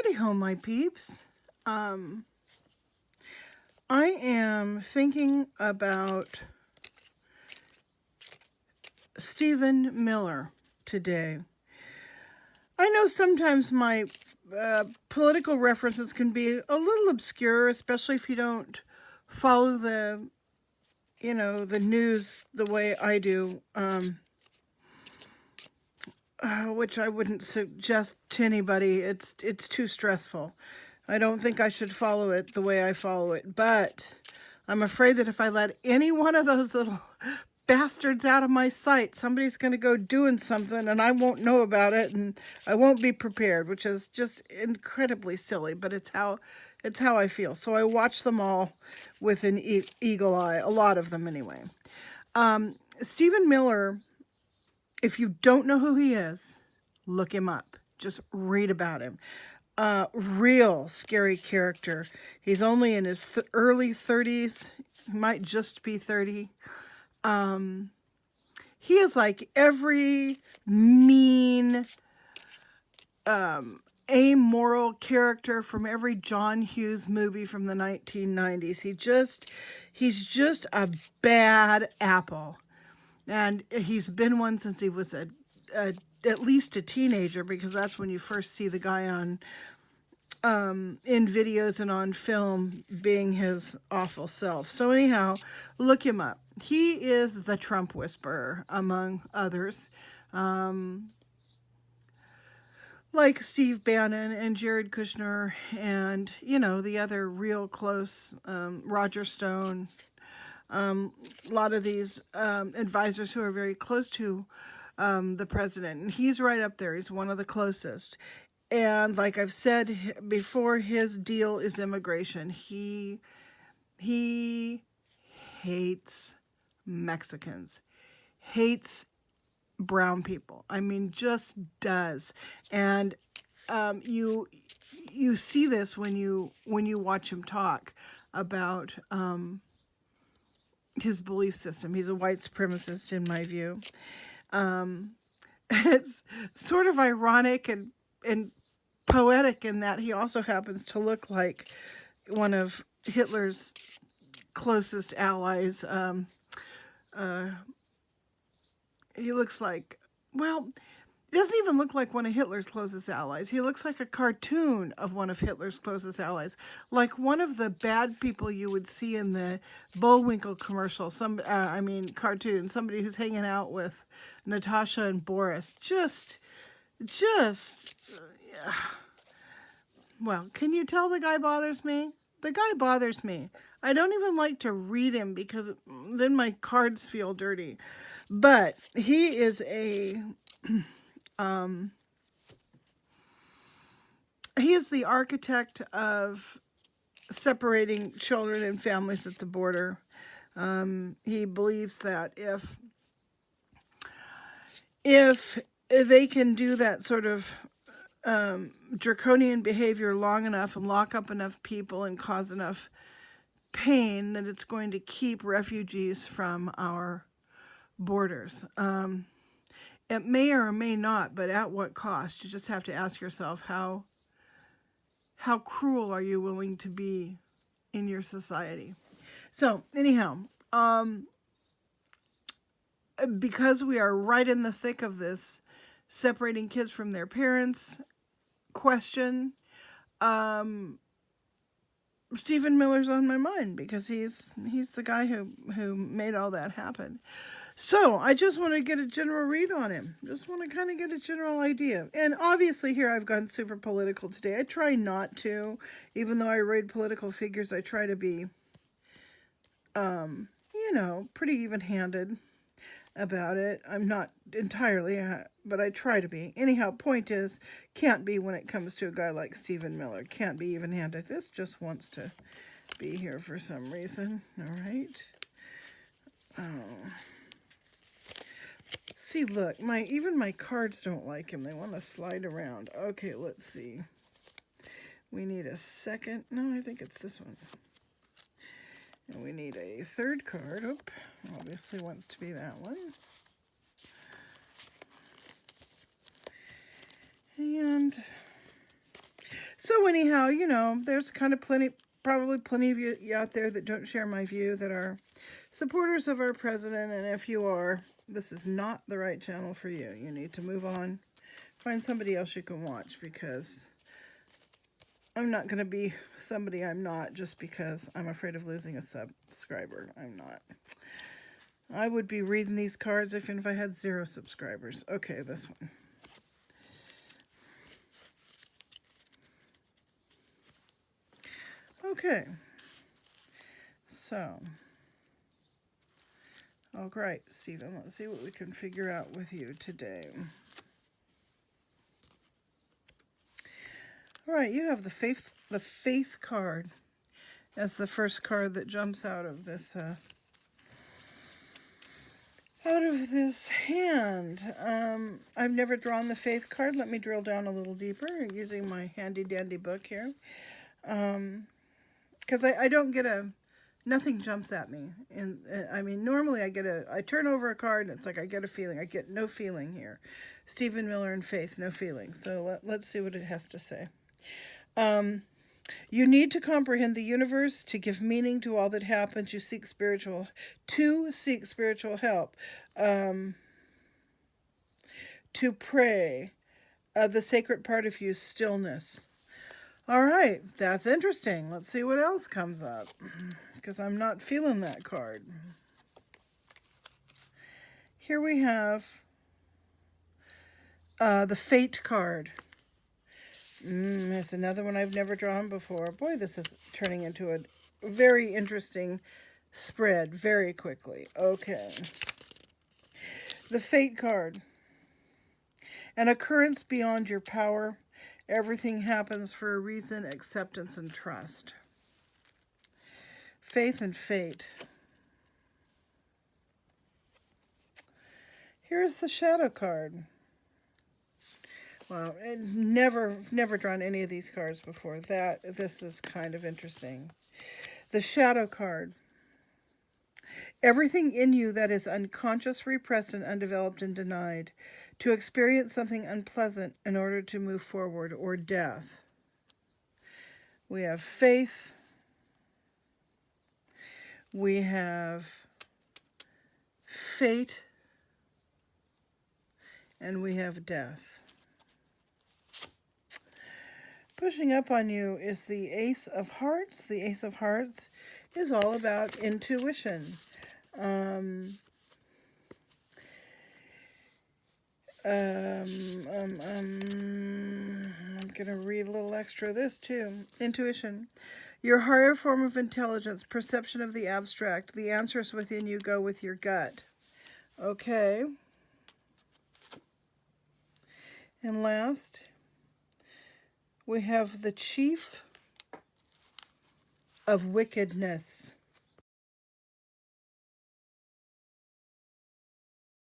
Howdy ho, my peeps. I am thinking about Stephen Miller today. I know sometimes my political references can be a little obscure, especially if you don't follow the news the way I do, which I wouldn't suggest to anybody. It's too stressful. I don't think I should follow it the way I follow it, but I'm afraid that if I let any one of those little bastards out of my sight, somebody's going to go doing something and I won't know about it and I won't be prepared, which is just incredibly silly, but it's how I feel. So I watch them all with an eagle eye, a lot of them anyway. Stephen Miller, if you don't know who he is, look him up. Just read about him. Real scary character. He's only in his early 30s. He might just be 30. He is like every mean, amoral character from every John Hughes movie from the 1990s. He's just a bad apple. And he's been one since he was at least a teenager, because that's when you first see the guy on in videos and on film being his awful self. So anyhow, look him up. He is the Trump whisperer, among others. Like Steve Bannon and Jared Kushner and, the other real close, Roger Stone. A lot of these advisors who are very close to the president. And he's right up there. He's one of the closest. And like I've said before, his deal is immigration. He hates Mexicans, hates brown people. I mean, just does. And you see this when you watch him talk about his belief system. He's a white supremacist, in my view. It's sort of ironic and poetic in that he also happens to look like one of Hitler's closest allies. He looks like, well, he doesn't even look like one of Hitler's closest allies. He looks like a cartoon of one of Hitler's closest allies, like one of the bad people you would see in the Bullwinkle commercial. Cartoon. Somebody who's hanging out with Natasha and Boris. Well, can you tell the guy bothers me? The guy bothers me. I don't even like to read him because then my cards feel dirty. But he is he is the architect of separating children and families at the border. He believes that if they can do that sort of draconian behavior long enough and lock up enough people and cause enough pain, that it's going to keep refugees from our borders. It may or may not, but at what cost? You just have to ask yourself, how cruel are you willing to be in your society? So anyhow, because we are right in the thick of this separating kids from their parents question, Stephen Miller's on my mind because he's the guy who made all that happen. So I just want to get a general read on him. Just want to kind of get a general idea. And obviously here I've gone super political today. I try not to. Even though I read political figures, I try to be, pretty even-handed about it. I'm not entirely, but I try to be. Anyhow, point is, can't be when it comes to a guy like Stephen Miller. Can't be even-handed. This just wants to be here for some reason. All right. Oh. See, look, even my cards don't like him. They want to slide around. Okay, let's see. We need a second. No, I think it's this one. And we need a third card. Oop, obviously wants to be that one. And So anyhow, you know, there's kind of probably plenty of you out there that don't share my view, that are supporters of our president. And if you are, this is not the right channel for you. You need to move on. Find somebody else you can watch, because I'm not going to be somebody I'm not just because I'm afraid of losing a subscriber. I'm not. I would be reading these cards even if I had 0 subscribers. Okay, this one. Okay. So, all right, Stephen, let's see what we can figure out with you today. All right, you have the faith card as the first card that jumps out of this hand. I've never drawn the faith card. Let me drill down a little deeper using my handy dandy book here. Because I don't get nothing jumps at me. And I mean, normally I turn over a card and it's like I get a feeling. I get no feeling here. Stephen Miller and faith, no feeling. So let's see what it has to say. You need to comprehend the universe to give meaning to all that happens. You seek spiritual help. To pray. The sacred part of you, stillness. All right, that's interesting. Let's see what else comes up, because I'm not feeling that card. Here we have the Fate card. There's another one I've never drawn before. Boy, this is turning into a very interesting spread very quickly. Okay. The Fate card. An occurrence beyond your power. Everything happens for a reason, acceptance and trust. Faith and fate. Here's the Shadow card. Wow, never drawn any of these cards before. This is kind of interesting. The Shadow card. Everything in you that is unconscious, repressed, and undeveloped and denied. To experience something unpleasant in order to move forward, or death. We have faith. We have fate. And we have death. Pushing up on you is the Ace of Hearts. The Ace of Hearts is all about intuition. I'm going to read a little extra of this too. Intuition. Your higher form of intelligence, perception of the abstract. The answers within you go with your gut. Okay. And last, we have the Chief of Wickedness.